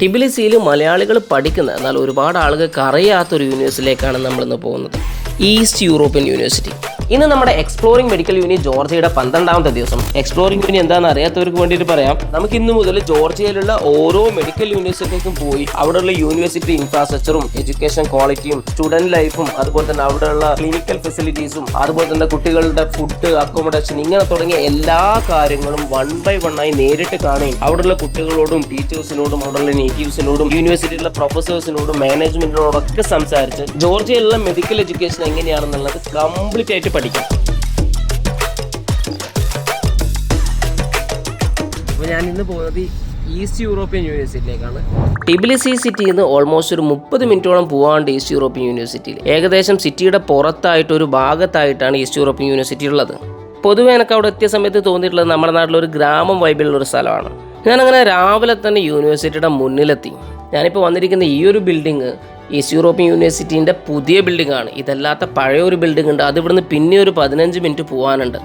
ടിബിലിസിയിൽ മലയാളികൾ പഠിക്കുന്ന എന്നാൽ ഒരുപാട് ആളുകൾക്ക് അറിയാത്തൊരു യൂണിവേഴ്സിറ്റിയിലേക്കാണ് നമ്മളിന്ന് പോകുന്നത്. East European university. ഇന്ന് നമ്മുടെ എക്സ്പ്ലോറിംഗ് മെഡിക്കൽ യൂണി ജോർജിയയുടെ 12ാമത്തെ ദിവസം. എക്സ്പ്ലോറിംഗ് യൂണി എന്താണെന്ന് അറിയാത്തവർക്ക് വേണ്ടിയിട്ട് പറയാം. നമുക്ക് ഇന്ന് മുതൽ ജോർജിയയിലുള്ള ഓരോ മെഡിക്കൽ യൂണിവേഴ്സിറ്റിക്കും പോയി അവിടെയുള്ള യൂണിവേഴ്സിറ്റി ഇൻഫ്രാസ്ട്രക്ചറും എഡ്യൂക്കേഷൻ ക്വാളിറ്റിയും സ്റ്റുഡന്റ് ലൈഫും അതുപോലെ തന്നെ അവിടെയുള്ള ക്ലിനിക്കൽ ഫെസിലിറ്റീസും അതുപോലെ തന്നെ കുട്ടികളുടെ ഫുഡ് അക്കോമഡേഷൻ ഇങ്ങനെ തുടങ്ങിയ എല്ലാ കാര്യങ്ങളും 1 by 1 ആയി നേരിട്ട് കാണുകയും അവിടെയുള്ള കുട്ടികളോടും ടീച്ചേഴ്സിനോടും അവിടെയുള്ള നേറ്റീവ്സിനോടും യൂണിവേഴ്സിറ്റിയിലുള്ള പ്രൊഫസേഴ്സിനോടും മാനേജ്മെന്റിനോടൊക്കെ സംസാരിച്ച് ജോർജിയയിലുള്ള മെഡിക്കൽ എഡ്യൂക്കേഷൻ എങ്ങനെയാണെന്നുള്ളത് കംപ്ലീറ്റ് ആയിട്ട് പഠിക്കാം. അപ്പോൾ ഞാൻ ഇന്ന് പോകുന്നത് ഈസ്റ്റ് യൂറോപ്യൻ യൂണിവേഴ്സിറ്റിയിലേക്കാണ്. ടിബിലിസി സിറ്റിയിൽ നിന്ന് ഓൾമോസ്റ്റ് ഒരു 30 മിനിറ്റോളം പോകാണ്ട് ഈസ്റ്റ് യൂറോപ്യൻ യൂണിവേഴ്സിറ്റിയിൽ. ഏകദേശം സിറ്റിയുടെ പുറത്തായിട്ട് ഒരു ഭാഗത്തായിട്ടാണ് ഈസ്റ്റ് യൂറോപ്യൻ യൂണിവേഴ്സിറ്റി ഉള്ളത്. പൊതുവെ എനിക്ക് അവിടെ എത്തിയ സമയത്ത് തോന്നിയിട്ടുള്ളത് നമ്മുടെ നാട്ടിലൊരു ഗ്രാമം വൈബിലുള്ള ഒരു സ്ഥലമാണ്. ഞാനങ്ങനെ രാവിലെ തന്നെ യൂണിവേഴ്സിറ്റിയുടെ മുന്നിലെത്തി. ഞാനിപ്പോൾ വന്നിരിക്കുന്ന ഈ ഒരു ബിൽഡിങ് ഈസ്റ്റ് യൂറോപ്യൻ യൂണിവേഴ്സിറ്റീൻ്റെ പുതിയ ബിൽഡിംഗ് ആണ്. ഇതല്ലാത്ത പഴയ ഒരു ബിൽഡിംഗ് ഉണ്ട്, അത് ഇവിടുന്ന് പിന്നെ ഒരു 15 മിനിറ്റ് പോകാനുണ്ട്.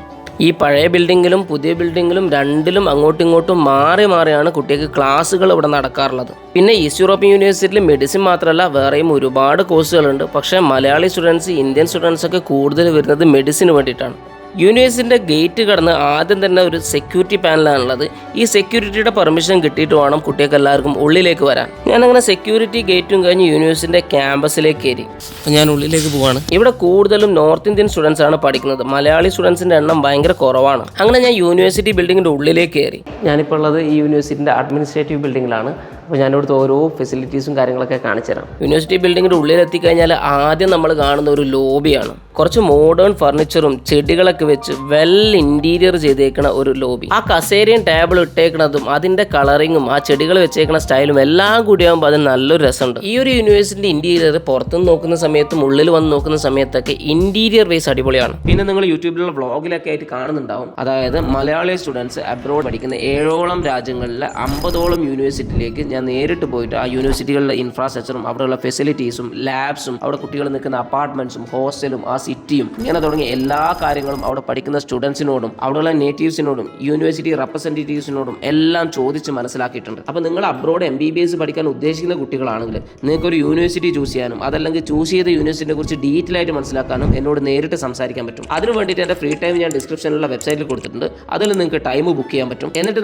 ഈ പഴയ ബിൽഡിങ്ങിലും പുതിയ ബിൽഡിങ്ങിലും രണ്ടിലും അങ്ങോട്ടും ഇങ്ങോട്ടും മാറിയാണ് കുട്ടികൾക്ക് ക്ലാസ്സുകൾ ഇവിടെ നടക്കാറുള്ളത്. പിന്നെ ഈസ്റ്റ് യൂറോപ്യൻ യൂണിവേഴ്സിറ്റിയിൽ മെഡിസിൻ മാത്രമല്ല വേറെയും ഒരുപാട് കോഴ്സുകളുണ്ട്. പക്ഷേ മലയാളി സ്റ്റുഡൻസ്, ഇന്ത്യൻ സ്റ്റുഡൻസ് ഒക്കെ കൂടുതൽ വരുന്നത് മെഡിസിന് വേണ്ടിയിട്ടാണ്. യൂണിവേഴ്സിറ്റിൻ്റെ ഗേറ്റ് കടന്ന് ആദ്യം തന്നെ ഒരു സെക്യൂരിറ്റി പാനലാണുള്ളത്. ഈ സെക്യൂരിറ്റിയുടെ പെർമിഷൻ കിട്ടിയിട്ട് വേണം കുട്ടികൾക്ക് എല്ലാവർക്കും ഉള്ളിലേക്ക് വരാൻ. ഞാനങ്ങനെ സെക്യൂരിറ്റി ഗേറ്റും കഴിഞ്ഞ് യൂണിവേഴ്സിറ്റിൻ്റെ ക്യാമ്പസിലേക്ക് കയറി. അപ്പോൾ ഞാൻ ഉള്ളിലേക്ക് പോവാണ്. ഇവിടെ കൂടുതലും നോർത്ത് ഇന്ത്യൻ സ്റ്റുഡൻസ് ആണ് പഠിക്കുന്നത്. മലയാളി സ്റ്റുഡൻസിൻ്റെ എണ്ണം ഭയങ്കര കുറവാണ്. അങ്ങനെ ഞാൻ യൂണിവേഴ്സിറ്റി ബിൽഡിങ്ങിൻ്റെ ഉള്ളിലേക്ക് കയറി. ഞാനിപ്പോൾ ഉള്ളത് ഈ യൂണിവേഴ്സിറ്റിൻ്റെ അഡ്മിനിസ്ട്രേറ്റീവ് ബിൽഡിങ്ങിലാണ്. അപ്പോൾ ഞാനിവിടുത്തെ ഓരോ ഫെസിലിറ്റീസും കാര്യങ്ങളൊക്കെ കാണിച്ചു തരാം. യൂണിവേഴ്സിറ്റി ബിൽഡിങ്ങിൻ്റെ ഉള്ളിലെത്തിക്കഴിഞ്ഞാൽ ആദ്യം നമ്മൾ കാണുന്ന ഒരു ലോബിയാണ്. കുറച്ച് മോഡേൺ ഫർണിച്ചറും ചെടികളൊക്കെ വെച്ച് വെൽ ഇൻറ്റീരിയർ ചെയ്തേക്കണ ഒരു ലോബി. ആ കസേരയും ടേബിൾ ഇട്ടേക്കണതും അതിൻ്റെ കളറിങ്ങും ആ ചെടികൾ വെച്ചേക്കണ സ്റ്റൈലും എല്ലാം കൂടിയാകുമ്പോൾ അതിന് നല്ലൊരു രസമുണ്ട്. ഈ ഒരു യൂണിവേഴ്സിറ്റി ഇൻറ്റീരിയർ പുറത്തുനിന്ന് നോക്കുന്ന സമയത്തും ഉള്ളിൽ വന്ന് നോക്കുന്ന സമയത്തൊക്കെ ഇൻറ്റീരിയർ വൈസ് അടിപൊളിയാണ്. പിന്നെ നിങ്ങൾ യൂട്യൂബിലുള്ള വ്ളോഗിലൊക്കെ ആയിട്ട് കാണുന്നുണ്ടാവും. അതായത് മലയാളി സ്റ്റുഡൻസ് അബ്രോഡ് പഠിക്കുന്ന 7ഓളം രാജ്യങ്ങളിലെ 50ഓളം യൂണിവേഴ്സിറ്റിയിലേക്ക് ഞാൻ നേരിട്ട് പോയിട്ട് ആ യൂണിവേഴ്സിറ്റികളിലെ ഇൻഫ്രാസ്ട്രക്ചറും അവിടെയുള്ള ഫെസിലിറ്റീസും ലാബ്സും അവിടെ കുട്ടികൾ നിൽക്കുന്ന അപ്പാർട്ട്മെന്റ്സും ഹോസ്റ്റലും ആ സിറ്റിയും ഇങ്ങനെ തുടങ്ങിയ എല്ലാ കാര്യങ്ങളും അവിടെ പഠിക്കുന്ന സ്റ്റുഡൻസിനോടും അവിടെയുള്ള നേറ്റീവ്സിനോടും യൂണിവേഴ്സിറ്റി റെപ്രസെൻറ്റേറ്റീവ്സിനോടും എല്ലാം ചോദിച്ച് മനസ്സിലാക്കിയിട്ടുണ്ട്. അപ്പോൾ നിങ്ങൾ അബ്രോഡ് MBBS പഠിക്കാൻ ഉദ്ദേശിക്കുന്ന കുട്ടികളാണെങ്കിൽ നിങ്ങൾക്ക് ഒരു യൂണിവേഴ്സിറ്റി ചൂസ് ചെയ്യാനും അതല്ലെങ്കിൽ ചൂസ് ചെയ്ത യൂണിവേഴ്സിറ്റിയെ കുറിച്ച് ഡീറ്റെയിൽ ആയിട്ട് മനസ്സിലാക്കാനും എന്നോട് നേരിട്ട് സംസാരിക്കാൻ പറ്റും. അതിന് വേണ്ടിയിട്ട് എൻ്റെ ഫ്രീ ടൈം ഞാൻ ഡിസ്ക്രിപ്ഷനിലുള്ള വെബ്സൈറ്റിൽ കൊടുത്തിട്ടുണ്ട്. അതിൽ നിങ്ങൾക്ക് ടൈം ബുക്ക് ചെയ്യാൻ പറ്റും. എന്നിട്ട്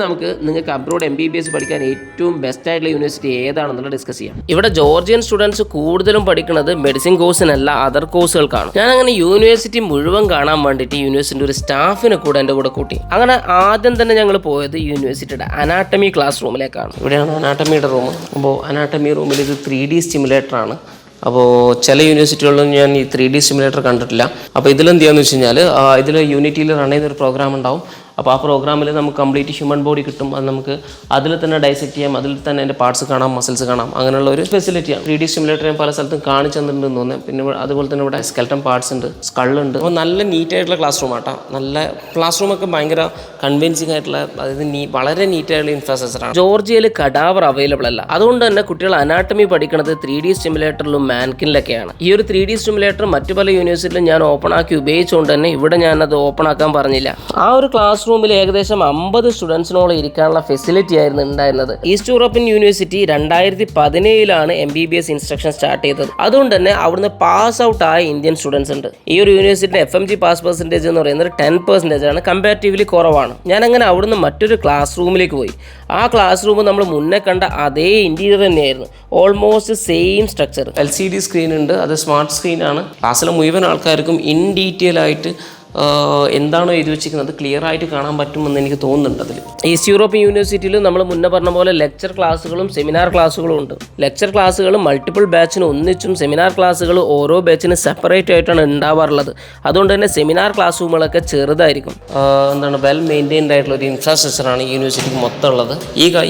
നിങ്ങൾക്ക് അബ്രോഡ് MBBS പഠിക്കാൻ ഏറ്റവും ബെസ്റ്റ് ആയിട്ടുള്ള യൂണിവേഴ്സിറ്റി ഏതാണെന്നുള്ള ഡിസ്കസ് ചെയ്യാം. ഇവിടെ ജോർജിയൻ സ്റ്റുഡൻസ് കൂടുതലും പഠിക്കുന്നത് മെഡിസിൻ കോഴ്സിനല്ല അതർ കോഴ്സുകൾക്കാണ്. ഞാൻ അങ്ങനെ യൂണിവേഴ്സിറ്റി മുഴുവൻ കാണാൻ വേണ്ടിയിട്ട് യൂണിവേഴ്സിറ്റി ഒരു സ്റ്റാഫിനെ കൂടെ എൻ്റെ കൂടെ കൂട്ടി. അങ്ങനെ ആദ്യം തന്നെ ഞങ്ങൾ പോയത് യൂണിവേഴ്സിറ്റിയുടെ അനാട്ടമി ക്ലാസ് റൂമിലേക്കാണ്. ഇവിടെയാണ് അനാട്ടമിയുടെ റൂം. അപ്പോൾ അനാട്ടമി റൂമിൽ ഇത് 3D സ്റ്റിമുലേറ്ററാണ്. അപ്പോൾ ചില യൂണിവേഴ്സിറ്റികളിലും ഞാൻ ഈ 3D സ്റ്റിമുലേറ്റർ കണ്ടിട്ടില്ല. അപ്പോൾ ഇതിലെന്ത് ചെയ്യാന്ന് വെച്ച് കഴിഞ്ഞാൽ ഇതിൽ യൂണിറ്റിയിൽ റൺ ചെയ്യുന്നൊരു പ്രോഗ്രാം ഉണ്ടാവും. അപ്പോൾ ആ പ്രോഗ്രാമിൽ നമുക്ക് കംപ്ലീറ്റ് ഹ്യൂമൻ ബോഡി കിട്ടും. അത് നമുക്ക് അതിൽ തന്നെ ഡൈസെക്ട് ചെയ്യാം, അതിൽ തന്നെ അതിൻ്റെ പാർട്സ് കാണാം, മസിൽസ് കാണാം. അങ്ങനെയുള്ള ഒരു ഫെസിലിറ്റിയാണ്. 3D സ്റ്റിമുലേറ്റർ ഞാൻ പല സ്ഥലത്തും കാണിച്ചു തന്നിട്ടുണ്ടെന്ന് തോന്നുന്നത്. പിന്നെ അതുപോലെ തന്നെ ഇവിടെ സ്കെൽട്ടൻ പാർട്സ് ഉണ്ട്, സ്കള്ളുണ്ട്. അപ്പോൾ നല്ല നീറ്റായിട്ടുള്ള ക്ലാസ് റൂം ആട്ടോ. നല്ല ക്ലാസ് റൂമൊക്കെ ഭയങ്കര കൺവിൻസിങ് ആയിട്ടുള്ള, അതായത് വളരെ നീറ്റായിട്ടുള്ള ഇൻഫ്രാസ്ട്രക്ചറാണ്. ജോർജിയയിൽ കഡാവർ അവൈലബിൾ അല്ല. അതുകൊണ്ട് തന്നെ കുട്ടികൾ അനാട്ടമി പഠിക്കുന്നത് 3D സ്റ്റിമുലേറ്ററിലും മാൻകിനിലൊക്കെയാണ്. ഈ ഒരു 3D സ്റ്റിമുലേറ്റർ മറ്റു പല യൂണിവേഴ്സിറ്റിയിലും ഞാൻ ഓപ്പൺ ആക്കി ഉപയോഗിച്ചുകൊണ്ട് തന്നെ ഇവിടെ ഞാനത് ഓപ്പൺ ആക്കാൻ പറഞ്ഞില്ല. ആ ഒരു ക്ലാസ് റൂമിൽ ഏകദേശം 50 സ്റ്റുഡൻസിനോളം ഇരിക്കാനുള്ള ഫെസിലിറ്റി ആയിരുന്നു ഉണ്ടായിരുന്നത്. East European university 2017 MBBS instruction start ചെയ്തത്. അതുകൊണ്ട് തന്നെ അവിടുന്ന് പാസ് ഔട്ട് ആയ ഇന്ത്യൻ സ്റ്റുഡൻസ് ഉണ്ട്. ഈ ഒരു യൂണിവേഴ്സിറ്റിയുടെ FMG പാസ് പെർസെൻറ്റേജ് എന്ന് പറയുന്നത് 10% ആണ്, കമ്പാരിറ്റീവ്ലി കുറവാണ്. ഞാനങ്ങനെ അവിടുന്ന് മറ്റൊരു ക്ലാസ് റൂമിലേക്ക് പോയി. ആ ക്ലാസ് റൂം നമ്മൾ മുന്നേ കണ്ട അതേ ഇൻറ്റീരിയർ തന്നെയായിരുന്നു. Almost same structure. LCD screen ഉണ്ട്, അത് സ്മാർട്ട് സ്ക്രീനാണ്. ക്ലാസ്സിലെ മുഴുവൻ ആൾക്കാർക്കും ഇൻ ഡീറ്റെയിൽ ആയിട്ട് എന്താണോ എഴുതി വെച്ചിരിക്കുന്നത് ക്ലിയർ ആയിട്ട് കാണാൻ പറ്റുമെന്ന് എനിക്ക് തോന്നുന്നുണ്ട്. അതിൽ ഈസ്റ്റ് യൂറോപ്യൻ യൂണിവേഴ്സിറ്റിയിൽ നമ്മൾ മുന്നേ പറഞ്ഞ പോലെ ലെക്ചർ ക്ലാസ്സുകളും സെമിനാർ ക്ലാസ്സുകളും ഉണ്ട്. ലെക്ചർ ക്ലാസ്സുകൾ മൾട്ടിപ്പിൾ ബാച്ചിന് ഒന്നിച്ചും സെമിനാർ ക്ലാസ്സുകൾ ഓരോ ബാച്ചിന് സെപ്പറേറ്റ് ആയിട്ടാണ് ഉണ്ടാവാറുള്ളത്. അതുകൊണ്ട് തന്നെ സെമിനാർ ക്ലാസ് റൂമുകളൊക്കെ ചെറുതായിരിക്കും. വെൽ മെയിൻറ്റൈൻഡ് ആയിട്ടുള്ള ഒരു ഇൻഫ്രാസ്ട്രക്ചറാണ് ഈ യൂണിവേഴ്സിറ്റിക്ക് മൊത്തം ഉള്ളത്.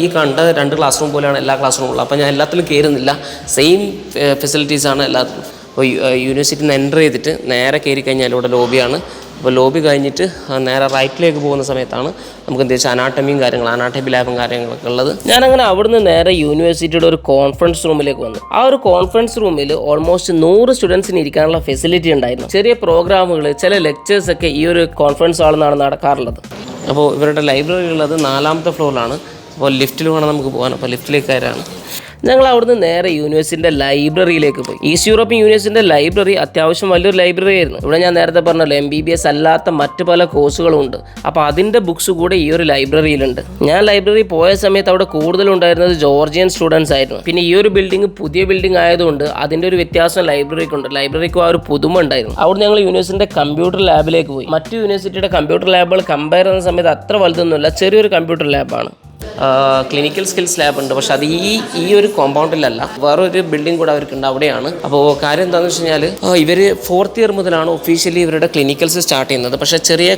ഈ കണ്ട 2 ക്ലാസ് റൂം പോലെയാണ് എല്ലാ ക്ലാസ് റൂമുള്ളത്. അപ്പോൾ ഞാൻ എല്ലാത്തിലും കയറുന്നില്ല, സെയിം ഫെസിലിറ്റീസാണ് എല്ലാത്തിലും. അപ്പോൾ യൂണിവേഴ്സിറ്റിയിൽ നിന്ന് എൻ്റർ ചെയ്തിട്ട് നേരെ കയറി കഴിഞ്ഞാൽ ഇവിടെ ലോബിയാണ്. അപ്പോൾ ലോബി കഴിഞ്ഞിട്ട് നേരെ റൈറ്റിലേക്ക് പോകുന്ന സമയത്താണ് നമുക്ക് എന്ത് വെച്ചാൽ അനാട്ടമി ലാബും കാര്യങ്ങളൊക്കെ ഉള്ളത്. ഞാനങ്ങനെ അവിടുന്ന് നേരെ യൂണിവേഴ്സിറ്റിയുടെ ഒരു കോൺഫറൻസ് റൂമിലേക്ക് വന്നു. ആ ഒരു കോൺഫറൻസ് റൂമിൽ ഓൾമോസ്റ്റ് 100 സ്റ്റുഡൻസിന് ഇരിക്കാനുള്ള ഫെസിലിറ്റി ഉണ്ടായിരുന്നു. ചെറിയ പ്രോഗ്രാമുകൾ, ചില ലെക്ചേഴ്സൊക്കെ ഈ ഒരു കോൺഫറൻസ് ഹാളിൽ നടക്കാറുള്ളത്. അപ്പോൾ ഇവരുടെ ലൈബ്രറി ഉള്ളത് 4ാമത്തെ ഫ്ലോറിലാണ്. അപ്പോൾ ലിഫ്റ്റിൽ വേണം നമുക്ക് പോകാൻ. അപ്പോൾ ലിഫ്റ്റിലേക്ക് കയറാണ്. ഞങ്ങൾ അവിടുന്ന് നേരെ യൂണിവേഴ്സിറ്റിൻ്റെ ലൈബ്രറിയിലേക്ക് പോയി. ഈസ്റ്റ് യൂറോപ്യൻ യൂണിവേഴ്സിറ്റിൻ്റെ ലൈബ്രറി അത്യാവശ്യം വലിയൊരു ലൈബ്രറി ആയിരുന്നു. ഇവിടെ ഞാൻ നേരത്തെ പറഞ്ഞല്ലോ MBBS അല്ലാത്ത മറ്റു പല കോഴ്സുകളും ഉണ്ട്. അപ്പോൾ അതിൻ്റെ ബുക്സ് കൂടെ ഈ ഒരു ലൈബ്രറിയിലുണ്ട്. ഞാൻ ലൈബ്രറി പോയ സമയത്ത് അവിടെ കൂടുതലുണ്ടായിരുന്നത് ജോർജിയൻ സ്റ്റുഡൻസ് ആയിരുന്നു. പിന്നെ ഈ ഒരു ബിൽഡിംഗ് പുതിയ ബിൽഡിംഗ് ആയതുകൊണ്ട് അതിൻ്റെ ഒരു വ്യത്യാസം ലൈബ്രറിക്കുണ്ട്. ലൈബ്രറിക്കും ആ ഒരു പുതുമ ഉണ്ടായിരുന്നു. അവിടെ ഞങ്ങൾ യൂണിവേഴ്സിറ്റിൻ്റെ കമ്പ്യൂട്ടർ ലാബിലേക്ക് പോയി. മറ്റു യൂണിവേഴ്സിറ്റിയുടെ കമ്പ്യൂട്ടർ ലാബുകൾ കമ്പയർ ചെയ്യുന്ന സമയത്ത് അത്ര വലുതൊന്നുമില്ല, ചെറിയൊരു കമ്പ്യൂട്ടർ ലാബാണ്. ക്ലിനിക്കൽ സ്കിൽസ് ലാബ് ഉണ്ട്, പക്ഷെ അത് ഈ ഒരു കോമ്പൗണ്ടിലല്ല, വേറൊരു ബിൽഡിംഗ് കൂടെ അവർക്കുണ്ട്, അവിടെയാണ്. അപ്പോൾ കാര്യം എന്താണെന്ന് വെച്ച് കഴിഞ്ഞാൽ ഇവർ 4th ഇയർ മുതലാണ് ഒഫീഷ്യലി ഇവരുടെ ക്ലിനിക്കൽസ് സ്റ്റാർട്ട് ചെയ്യുന്നത്. പക്ഷേ ചെറിയ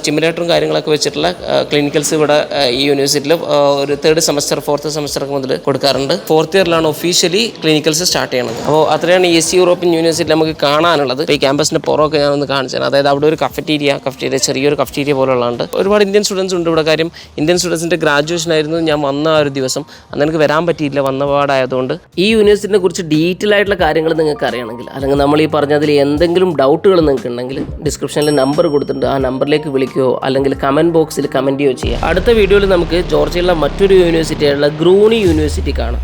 സ്റ്റിമുലേറ്ററും കാര്യങ്ങളൊക്കെ വെച്ചിട്ടുള്ള ക്ലിനിക്കൽസ് ഇവിടെ ഈ യൂണിവേഴ്സിറ്റിയിൽ ഒരു 3rd സെമസ്റ്റർ 4th സെമസ്റ്റർ മുതൽ കൊടുക്കാറുണ്ട്. 4th ഇയറിലാണ് ഒഫീഷ്യലി ക്ലിനിക്കൽസ് സ്റ്റാർട്ട് ചെയ്യുന്നത്. അപ്പോൾ അത്രയാണ് ഈസ്റ്റ് യൂറോപ്യൻ യൂണിവേഴ്സിറ്റി നമുക്ക് കാണാനുള്ളത്. ഈ ക്യാമ്പസിൻ്റെ പുറമൊക്കെ ഞാനൊന്ന് കാണിച്ചത്, അതായത് അവിടെ ഒരു കഫറ്റീരിയ ചെറിയൊരു കഫറ്റീരിയ പോലുള്ളതുണ്ട്. ഒരുപാട് ഇന്ത്യൻ സ്റ്റുഡൻസ് ഉണ്ട് ഇവിടെ. കാര്യം ഇന്ത്യൻ സ്റ്റുഡൻസിൻ്റെ ഗ്രാജുവേഷൻ ആയിരുന്നു ഞാൻ വന്ന ആ ഒരു ദിവസം. അന്ന് എനിക്ക് വരാൻ പറ്റിയില്ല, വന്ന പാടായതുകൊണ്ട്. ഈ യൂണിവേഴ്സിറ്റിനെ കുറിച്ച് ഡീറ്റെയിൽ ആയിട്ടുള്ള കാര്യങ്ങൾ നിങ്ങൾക്ക് അറിയണമെങ്കിൽ, അല്ലെങ്കിൽ നമ്മൾ ഈ പറഞ്ഞതിൽ എന്തെങ്കിലും ഡൗട്ടുകൾ നിങ്ങൾക്ക് ഉണ്ടെങ്കിൽ ഡിസ്ക്രിപ്ഷനിൽ നമ്പർ കൊടുത്തിട്ടുണ്ട്, ആ നമ്പറിലേക്ക് വിളിക്കുകയോ അല്ലെങ്കിൽ കമൻറ്റ് ബോക്സിൽ കമൻറ്റ് ചെയ്യുകയോ ചെയ്യാം. അടുത്ത വീഡിയോയിൽ നമുക്ക് ജോർജിയയിലുള്ള മറ്റൊരു യൂണിവേഴ്സിറ്റിയായുള്ള ഗ്രൂണി യൂണിവേഴ്സിറ്റി കാണാം.